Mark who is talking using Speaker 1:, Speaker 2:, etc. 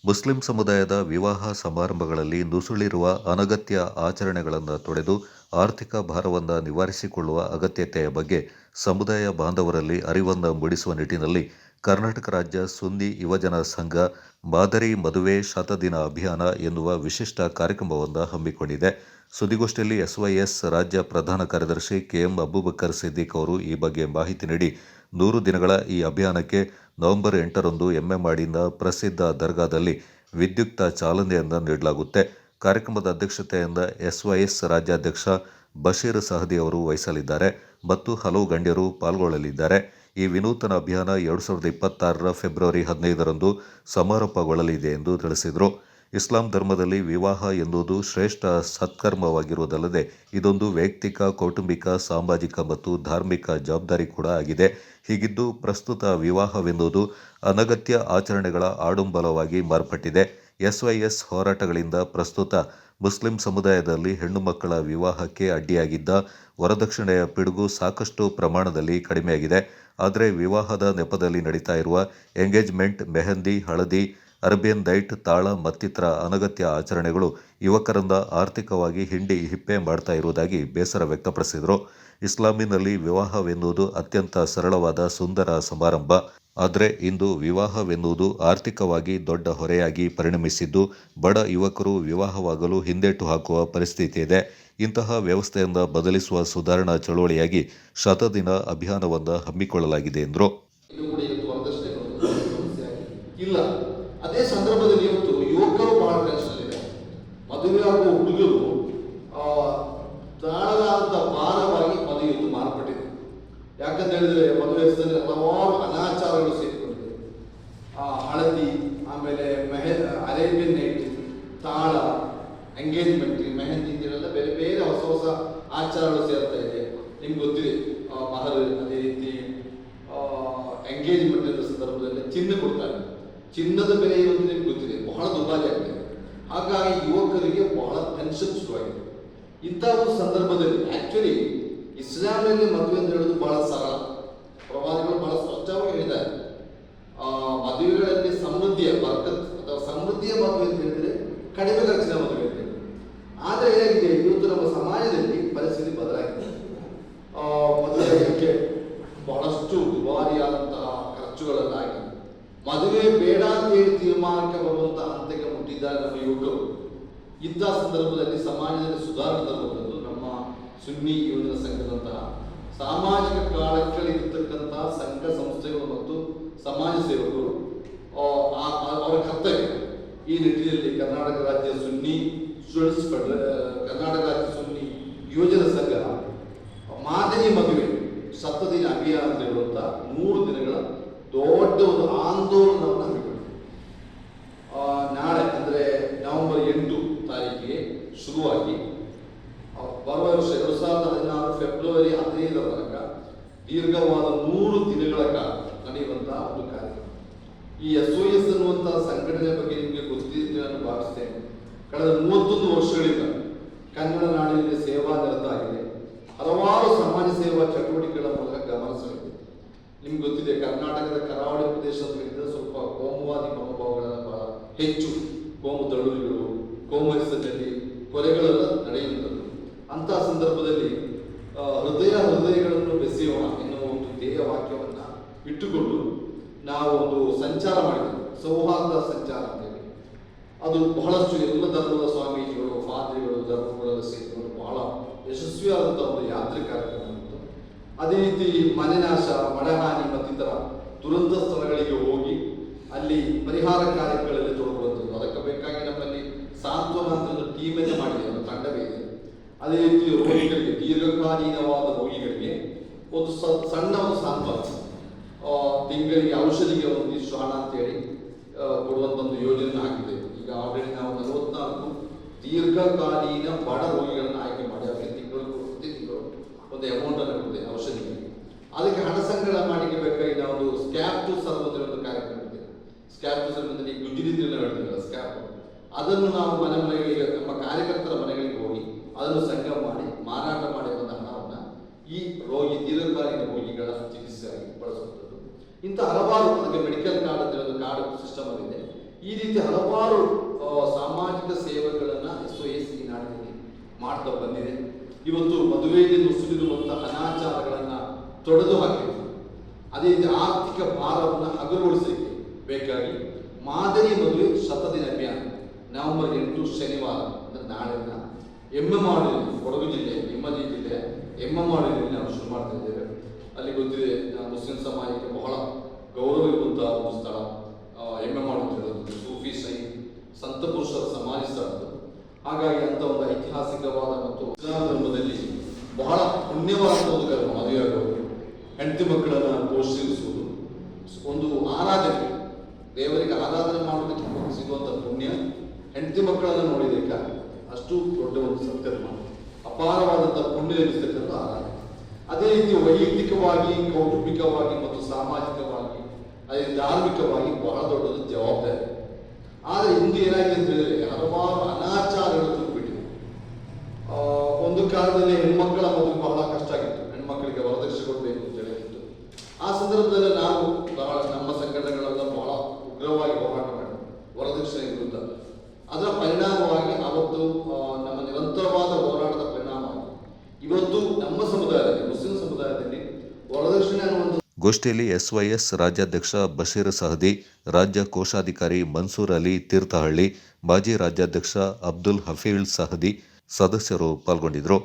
Speaker 1: Muslim ಸಮುದಾಯದ ವಿವಾಹ ಸಮಾರಂಭಗಳಲ್ಲಿ ನುಸುಳಿರುವ ಅನಗತ್ಯ ಆಚರಣೆಗಳನ್ನು ತೊಡೆದು ಆರ್ಥಿಕ ಭಾರವನ್ನು ನಿವಾರಿಸಿಕೊಳ್ಳುವ ಅಗತ್ಯತೆಯ ಬಗ್ಗೆ ಸಮುದಾಯ ಬಾಂಧವರಲ್ಲಿ ಅರಿವನ್ನು ಮೂಡಿಸುವ ನಿಟ್ಟಿನಲ್ಲಿ ಕರ್ನಾಟಕ ರಾಜ್ಯ ಸುನ್ನಿ ಯುವಜನ ಸಂಘ ಮಾದರಿ ಮದುವೆ ಶತದಿನ ಅಭಿಯಾನ ಎನ್ನುವ ವಿಶಿಷ್ಟ ಕಾರ್ಯಕ್ರಮವನ್ನು ಹಮ್ಮಿಕೊಂಡಿದೆ. ಸುದ್ದಿಗೋಷ್ಠಿಯಲ್ಲಿ ಎಸ್ವೈಎಸ್ ರಾಜ್ಯ ಪ್ರಧಾನ ಕಾರ್ಯದರ್ಶಿ ಕೆಎಂ ಅಬೂಬಕರ್ ಸಿದ್ದಿಕ್ ಅವರು ಈ ಬಗ್ಗೆ ಮಾಹಿತಿ ನೀಡಿ, 100 ದಿನಗಳ ಈ ಅಭಿಯಾನಕ್ಕೆ ನವೆಂಬರ್ 8ರಂದು ಎಮ್ಮೆಮಾಡಿನ ಪ್ರಸಿದ್ಧ ದರ್ಗಾದಲ್ಲಿ ವಿದ್ಯುಕ್ತ ಚಾಲನೆಯನ್ನು ನೀಡಲಾಗುತ್ತೆ. ಕಾರ್ಯಕ್ರಮದ ಅಧ್ಯಕ್ಷತೆಯನ್ನು ಎಸ್ವೈಎಸ್ ರಾಜ್ಯಾಧ್ಯಕ್ಷ ಬಶೀರ್ ಸಹದಿ ಅವರು ವಹಿಸಲಿದ್ದಾರೆ ಮತ್ತು ಹಲವು ಗಣ್ಯರು ಪಾಲ್ಗೊಳ್ಳಲಿದ್ದಾರೆ. ಈ ವಿನೂತನ ಅಭಿಯಾನ 2026ರ ಫೆಬ್ರವರಿ 15ರಂದು ಸಮಾರೋಪಗೊಳ್ಳಲಿದೆ ಎಂದು ತಿಳಿಸಿದರು. ಇಸ್ಲಾಂ ಧರ್ಮದಲ್ಲಿ ವಿವಾಹ ಎನ್ನುವುದು ಶ್ರೇಷ್ಠ ಸತ್ಕರ್ಮವಾಗಿರುವುದಲ್ಲದೆ ಇದೊಂದು ವೈಯಕ್ತಿಕ, ಕೌಟುಂಬಿಕ, ಸಾಮಾಜಿಕ ಮತ್ತು ಧಾರ್ಮಿಕ ಜವಾಬ್ದಾರಿ ಕೂಡ ಆಗಿದೆ. ಹೀಗಿದ್ದು ಪ್ರಸ್ತುತ ವಿವಾಹವೆನ್ನುವುದು ಅನಗತ್ಯ ಆಚರಣೆಗಳ ಆಡಂಬರವಾಗಿ ಮಾರ್ಪಟ್ಟಿದೆ. ಎಸ್ವೈಎಸ್ ಹೋರಾಟಗಳಿಂದ ಪ್ರಸ್ತುತ ಮುಸ್ಲಿಂ ಸಮುದಾಯದಲ್ಲಿ ಹೆಣ್ಣು ಮಕ್ಕಳ ವಿವಾಹಕ್ಕೆ ಅಡ್ಡಿಯಾಗಿದ್ದ ವರದಕ್ಷಿಣೆಯ ಪಿಡುಗು ಸಾಕಷ್ಟು ಪ್ರಮಾಣದಲ್ಲಿ ಕಡಿಮೆಯಾಗಿದೆ. ಆದರೆ ವಿವಾಹದ ನೆಪದಲ್ಲಿ ನಡೀತಾ ಇರುವ ಎಂಗೇಜ್ಮೆಂಟ್, ಮೆಹಂದಿ, ಹಳದಿ, ಅರೇಬಿಯನ್ ನೈಟ್, ತಾಳ ಮತ್ತಿತರ ಅನಗತ್ಯ ಆಚರಣೆಗಳು ಯುವಕರನ್ನ ಆರ್ಥಿಕವಾಗಿ ಹಿಂಡಿ ಹಿಪ್ಪೆ ಮಾಡ್ತಾ ಇರುವುದಾಗಿ ಬೇಸರ ವ್ಯಕ್ತಪಡಿಸಿದರು. ಇಸ್ಲಾಮಿನಲ್ಲಿ ವಿವಾಹವೆನ್ನುವುದು ಅತ್ಯಂತ ಸರಳವಾದ ಸುಂದರ ಸಮಾರಂಭ. ಆದರೆ ಇಂದು ವಿವಾಹವೆನ್ನುವುದು ಆರ್ಥಿಕವಾಗಿ ದೊಡ್ಡ ಹೊರೆಯಾಗಿ ಪರಿಣಮಿಸಿದ್ದು, ಬಡ ಯುವಕರು ವಿವಾಹವಾಗಲು ಹಿಂದೇಟು ಹಾಕುವ ಪರಿಸ್ಥಿತಿ ಇದೆ. ಇಂತಹ ವ್ಯವಸ್ಥೆಯನ್ನು ಬದಲಿಸುವ ಸುಧಾರಣಾ ಚಳುವಳಿಯಾಗಿ ಶತದಿನ ಅಭಿಯಾನವನ್ನು ಹಮ್ಮಿಕೊಳ್ಳಲಾಗಿದೆ ಎಂದರು.
Speaker 2: ಅದೇ ಸಂದರ್ಭದಲ್ಲಿ ಇವತ್ತು ಯುವಕರು ಬಹಳ ಟೆನ್ಷನ್ ಮದುವೆ ಆಗುವ ಹುಡುಗರು ತಾಳಲಾರದ ಭಾರವಾಗಿ ಮದುವೆ ಮಾರ್ಪಟ್ಟಿದೆ. ಯಾಕಂತ ಹೇಳಿದ್ರೆ ಮದುವೆ ಹೆಸರಲ್ಲಿ ಹಲವಾರು ಅನಾಚಾರಗಳು ಸೇರಿಕೊಂಡಿದೆ. ಹಳದಿ, ಆಮೇಲೆ ಅರೇಬಿಯನ್ ನೈಟ್, ತಾಳ, ಎಂಗೇಜ್ಮೆಂಟ್, ಮೆಹಂದಿ ಇದೆಲ್ಲ ಬೇರೆ ಬೇರೆ ಹೊಸ ಹೊಸ ಆಚಾರಗಳು ಸೇರ್ತಾ ಇದೆ. ನಿಮ್ಗೆ ಗೊತ್ತಿದೆ, ಮಹರ್, ಅದೇ ರೀತಿ ಎಂಗೇಜ್ಮೆಂಟ್ ಸಂದರ್ಭದಲ್ಲಿ ಚಿನ್ನ ಕೊಡ್ತಾರೆ. ಚಿನ್ನದ ಬೆಲೆ ಇವತ್ತು ನಿಮ್ಗೆ ಗೊತ್ತಿದೆ, ಬಹಳ ದುಬಾರಿ ಆಗಿದೆ. ಹಾಗಾಗಿ ಯುವಕರಿಗೆ ಬಹಳ ಟೆನ್ಷನ್ ಶುರುವಾಗಿದೆ. ಇಂಥ ಒಂದು ಸಂದರ್ಭದಲ್ಲಿ ಆಕ್ಚುಲಿ ಇಸ್ಲಾಂನಲ್ಲಿ ಮದುವೆ ಅಂತ ಹೇಳೋದು ಬಹಳ ಸರಳ. ಪ್ರವಾದಿಗಳು ಬಹಳ ಸ್ಪಷ್ಟವಾಗಿ ಹೇಳಿದ್ದಾರೆ, ಮದುವೆಗಳಲ್ಲಿ ಸಮೃದ್ಧಿಯ ಬರ್ಕತ್ ಅಥವಾ ಸಮೃದ್ಧಿಯ ಮದುವೆ ಅಂತ ಹೇಳಿದ್ರೆ ಕಡಿಮೆ ಖರ್ಚಿನ ಮದುವೆ ಅಂತ ಹೇಳಿ. ಆದರೆ ಏನಾಗಿದೆ, ಇವತ್ತು ನಮ್ಮ ಸಮಾಜದಲ್ಲಿ ಪರಿಸ್ಥಿತಿ ಬದಲಾಗಿದೆ. ಮದುವೆಗೆ ಬಹಳಷ್ಟು ದುಬಾರಿಯಾದಂತಹ ಖರ್ಚುಗಳನ್ನಾಗಿ ಮದುವೆ ಬೇಡ ಅಂತ ಹೇಳಿ ತೀರ್ಮಾನಕ್ಕೆ ಬರುವಂತಹ ಹಂತಕ್ಕೆ ಮುಟ್ಟಿದ್ದಾರೆ ನಮ್ಮ ಯುವಕರು. ಇಂಥ ಸಂದರ್ಭದಲ್ಲಿ ಸಮಾಜದಲ್ಲಿ ಸುಧಾರಣೆ ತರುವಂಥದ್ದು ನಮ್ಮ ಸುನ್ನಿ ಯುವಜನ ಸಂಘದಂತಹ ಸಾಮಾಜಿಕ ಕಾಳಜಿಗಳಿರ್ತಕ್ಕಂತಹ ಸಂಘ ಸಂಸ್ಥೆಗಳು ಮತ್ತು ಸಮಾಜ ಸೇವಕರು ಅವರ ಕರ್ತವ್ಯ. ಈ ನಿಟ್ಟಿನಲ್ಲಿ ಕರ್ನಾಟಕ ರಾಜ್ಯ ಸುನ್ನಿ ಕರ್ನಾಟಕ ರಾಜ್ಯ ಸುನ್ನಿ ಯುವಜನ ಸಂಘ ಮಾದರಿ ಮದುವೆ ಶತದಿನ ಅಭಿಯಾನ ಅಂತ ಹೇಳುವಂತ 3 ದಿನಗಳ ದೊಡ್ಡ ಒಂದು ಆಂದೋಲನವನ್ನು ಹಮ್ಮಿಕೊಂಡಿದೆ. ನಾಳೆ ಅಂದರೆ ನವೆಂಬರ್ 8 ತಾರೀಕಿಗೆ ಶುರುವಾಗಿ ಬರುವ ವರ್ಷ 2016 ಫೆಬ್ರವರಿ 15ರ ತನಕ ದೀರ್ಘವಾದ 100 ದಿನಗಳ ಕಾಲ ನಡೆಯುವಂತಹ ಒಂದು ಕಾರ್ಯಕ್ರಮ. ಈ ಎಸ್ಒಎಸ್ ಅನ್ನುವಂತಹ ಸಂಘಟನೆ ಬಗ್ಗೆ ನಿಮಗೆ ಗೊತ್ತಿದೆ ನಾನು ಭಾವಿಸ್ತೇನೆ. ಕಳೆದ 31 ವರ್ಷಗಳಿಂದ ಕನ್ನಡ ನಾಡಿನಲ್ಲಿ ಸೇವಾ ನಿರತ ಆಗಿದೆ. ಹಲವಾರು ಸಮಾಜ ಸೇವಾ ಚಟುವಟಿಕೆಗಳ ಮೂಲಕ ಗಮನ ಸೆಳೆದಿದೆ. ನಿಮ್ಗೆ ಗೊತ್ತಿದೆ, ಕರ್ನಾಟಕದ ಕರಾವಳಿ ಪ್ರದೇಶದಿಂದ ಸ್ವಲ್ಪ ಕೋಮುವಾದಿ ಮನೋಭಾವಗಳನ್ನು ಬಹಳ ಹೆಚ್ಚು, ಕೋಮು ದಳುಗಳು, ಕೋಮು ಹೆಸರಿನಲ್ಲಿ ಕೊಲೆಗಳೆಲ್ಲ ನಡೆಯುವಂಥದ್ದು. ಅಂತಹ ಸಂದರ್ಭದಲ್ಲಿ ಹೃದಯಗಳನ್ನು ಬೆಸೆಯೋಣ ಎನ್ನುವ ಒಂದು ಧ್ಯೇಯ ವಾಕ್ಯವನ್ನ ಇಟ್ಟುಕೊಂಡು ನಾವು ಒಂದು ಸಂಚಾರ ಮಾಡಿದ್ದೇವೆ, ಸೌಹಾರ್ದ ಸಂಚಾರ ಅಂತೇಳಿ. ಅದು ಬಹಳಷ್ಟು ಎಲ್ಲ ಧರ್ಮದ ಸ್ವಾಮೀಜಿಗಳು, ಪಾದ್ರಿಗಳು, ಧರ್ಮಗಳ ಸೇರಿಕೊಂಡು ಬಹಳ ಯಶಸ್ವಿಯಾದಂತಹ ಒಂದು ಯಾತ್ರೆ ಕಾರ್ಯಕ್ರಮ ಇತ್ತು. ಅದೇ ರೀತಿ ಮನೆನಾಶ, ಮಳೆಹಾನಿ ಮತ್ತಿತರ ದುರಂತ ಸ್ಥಳಗಳಿಗೆ ಹೋಗಿ ಅಲ್ಲಿ ಪರಿಹಾರ ಕಾರ್ಯಗಳಲ್ಲಿ ತೊಡಗುವಂಥದ್ದು. ಅದಕ್ಕೆ ಬೇಕಾಗಿ ನಮ್ಮಲ್ಲಿ ಸಾಂತ್ವನ ಅಂತ ಟೀಮನ್ನೇ ಮಾಡಿದೆ, ಒಂದು ತಂಡವೇ ಇದೆ. ಅದೇ ರೀತಿ ರೋಗಿಗಳಿಗೆ, ದೀರ್ಘಕಾಲೀನವಾದ ರೋಗಿಗಳಿಗೆ ಒಂದು ಸಣ್ಣ ಒಂದು ಸಾಂತ್ವನ, ತಿಂಗಳಿಗೆ ಔಷಧಿಗೆ ಒಂದಿಷ್ಟು ಹಣ ಅಂತೇಳಿ ಕೊಡುವಂಥ ಒಂದು ಯೋಜನೆ ಹಾಕಿದೆ. ಈಗ ಆಲ್ರೆಡಿ ನಾವು 44 ದೀರ್ಘಕಾಲೀನ ಬಡ ರೋಗಿಗಳನ್ನು ಆಯ್ಕೆ ಮಾಡಿ ಅವರಿಗೆ ಪ್ರತಿ ತಿಂಗಳು ಒಂದು ಅಮೌಂಟ್ ಅನ್ನು ಕೊಟ್ಟಿದೆ ಔಷಧಿಗೆ. ಅದಕ್ಕೆ ಹಣ ಸಂಗ್ರಹ ಮಾಡಿಕೆ ಬೇಕಾಗಿ ನಾವು ಒಂದು ಸ್ಕ್ಯಾಪ್ ಟು ಸರ್ವ್ ಅಂತ ಒಂದು ಕಾರ್ಯಕ್ರಮ ಇದೆ. ಸ್ಕ್ಯಾಪ್ ಟು ಸರ್ವ್ ಅಂದರೆ ಗುಜರಿತಿಯಲ್ಲಿ ಹೇಳ್ತಿದ್ದಲ್ಲ ಸ್ಕ್ಯಾಪ್, ಅದನ್ನು ನಾವು ಮನೆಗಳಿಗೆ, ನಮ್ಮ ಕಾರ್ಯಕರ್ತರ ಮನೆಗಳಿಗೆ ಹೋಗಿ ಅದನ್ನು ಸಂಗ್ರಹ ಮಾಡಿ ಮಾರಾಟ ಮಾಡಿ ಬಂದ ಹಣವನ್ನು ಈ ದೀರ್ಘಕಾಲೀನ ರೋಗಿಗಳ ಚಿಕಿತ್ಸೆಯಾಗಿ ಬಳಸುವಂಥದ್ದು. ಇಂಥ ಹಲವಾರು, ಅದಕ್ಕೆ ಮೆಡಿಕಲ್ ಕಾರ್ಡ್ ಅಂತ ಒಂದು ಕಾರ್ಡ್ ಸಿಸ್ಟಮ್ ಇದೆ. ಈ ರೀತಿ ಹಲವಾರು ಸಾಮಾಜಿಕ ಸೇವೆಗಳನ್ನು SOS ಈ ನಾಡಿನಲ್ಲಿ ಮಾಡ್ತಾ ಬಂದಿದೆ. ಇವತ್ತು ಮದುವೆಯಲ್ಲಿ ನುಸುಳಿರುವಂಥ ಅನಾಚಾರಗಳನ್ನು ತೊಡೆದು ಹಾಕಿದೆ. ಅದೇ ರೀತಿ ಆರ್ಥಿಕ ಭಾರವನ್ನು ಹಗುರಗೊಳಿಸಲಿಕ್ಕೆ ಬೇಕಾಗಿ ಮಾದರಿ ಮದುವೆ ಶತದಿನ ಅಭಿಯಾನ ನವೆಂಬರ್ 8 ಶನಿವಾರ ಅಂದರೆ ನಾಳೆನ ಎಮ್ಮೆಮಾಡಿನಲ್ಲಿ, ಕೊಡಗು ಜಿಲ್ಲೆ, ನಿಮ್ಮದಿ ಜಿಲ್ಲೆ ಎಮ್ಮೆಮಾಡಿನಲ್ಲಿ ನಾವು ಶುರು ಮಾಡ್ತಾ ಇದ್ದೇವೆ. ಅಲ್ಲಿ ಗೊತ್ತಿದೆ, ಮುಸ್ಲಿಂ ಸಮಾಜಕ್ಕೆ ಬಹಳ ಗೌರವ ಇರುವಂತಹ ಒಂದು ಸ್ಥಳ ಎಮ್ಮೆಮಾಡು ಅಂತ ಹೇಳೋದು. ಸೂಫಿ ಸಂತ ಪುರುಷರ ಸಮಾಧಿ ಸ್ಥಳ. ಹಾಗಾಗಿ ಅಂತ ಒಂದು ಐತಿಹಾಸಿಕವಾದ ಮತ್ತು ಇಸ್ಲಾಂ ಧರ್ಮದಲ್ಲಿ ಬಹಳ ಪುಣ್ಯವಾದ ಒಂದು ಕರ್ಮ ಮದುವೆಯಾಗುವುದು, ಹೆಂಡತಿ ಮಕ್ಕಳನ್ನು ಪೋಷಿಸುವುದು, ಒಂದು ಆರಾಧನೆ, ದೇವರಿಗೆ ಆರಾಧನೆ ಮಾಡೋದಕ್ಕೆ ಸಿಗುವಂಥ ಪುಣ್ಯ ಹೆಂಡತಿ ಮಕ್ಕಳನ್ನು ನೋಡಿದಕ್ಕೆ ಅಷ್ಟು ದೊಡ್ಡ ಒಂದು ಸತ್ಕರ್ಮ, ಅಪಾರವಾದಂಥ ಪುಣ್ಯ ಲಭಿಸ್ತಕ್ಕಂಥ ಆರಾಧನೆ. ಅದೇ ರೀತಿ ವೈಯಕ್ತಿಕವಾಗಿ, ಕೌಟುಂಬಿಕವಾಗಿ ಮತ್ತು ಸಾಮಾಜಿಕವಾಗಿ, ಅದೇ ಧಾರ್ಮಿಕವಾಗಿ ಬಹಳ ದೊಡ್ಡದು ಜವಾಬ್ದಾರಿ. ಆದರೆ ಇಂದು ಏನಾಗಿದೆ ಅಂತ ಹೇಳಿದ್ರೆ ಹಲವಾರು ಅನಾಚಾರಗಳು ತುಂಬಿಬಿಟ್ಟಿದೆ. ಒಂದು ಕಾಲದಲ್ಲಿ ಹೆಣ್ಮಕ್ಕಳ ಮದುವೆ ಬಹಳ ಕಷ್ಟ ಆಗಿತ್ತು, ಹೆಣ್ಮಕ್ಕಳಿಗೆ ವರದಕ್ಷಿಣೆ ಕೊಡಬೇಕು ಅಂತ ಹೇಳಿತ್ತು. ಆ ಸಂದರ್ಭದಲ್ಲಿ ನಾವು ನಮ್ಮ ಸಂಘಟನೆಗಳೆಲ್ಲ ಬಹಳ ಉಗ್ರವಾಗಿ ಹೋರಾಟ ಮಾಡಿದ್ವಿ ವರದಕ್ಷಿಣೆ ವಿರುದ್ಧ. ಅದರ ಪರಿಣಾಮವಾಗಿ ಅವತ್ತು ನಮ್ಮ ನಿರಂತರವಾದ ಹೋರಾಟದ ಪರಿಣಾಮವಾಗಿ ಇವತ್ತು ನಮ್ಮ ಸಮುದಾಯದಲ್ಲಿ, ಮುಸ್ಲಿಂ ಸಮುದಾಯದಲ್ಲಿ ವರದಕ್ಷಿಣೆ ಅನ್ನುವಂಥ
Speaker 1: ಗೋಷ್ಠಿಯಲ್ಲಿ SYS ರಾಜ್ಯಾಧ್ಯಕ್ಷ ಬಶೀರ್ ಸಹದಿ, ರಾಜ್ಯ ಕೋಶಾಧಿಕಾರಿ ಮನ್ಸೂರ್ ಅಲಿ ತೀರ್ಥಹಳ್ಳಿ, ಮಾಜಿ ರಾಜ್ಯಾಧ್ಯಕ್ಷ ಅಬ್ದುಲ್ ಹಫೀಳ್ ಸಹದಿ ಸದಸ್ಯರು ಪಾಲ್ಗೊಂಡಿದ್ದರು.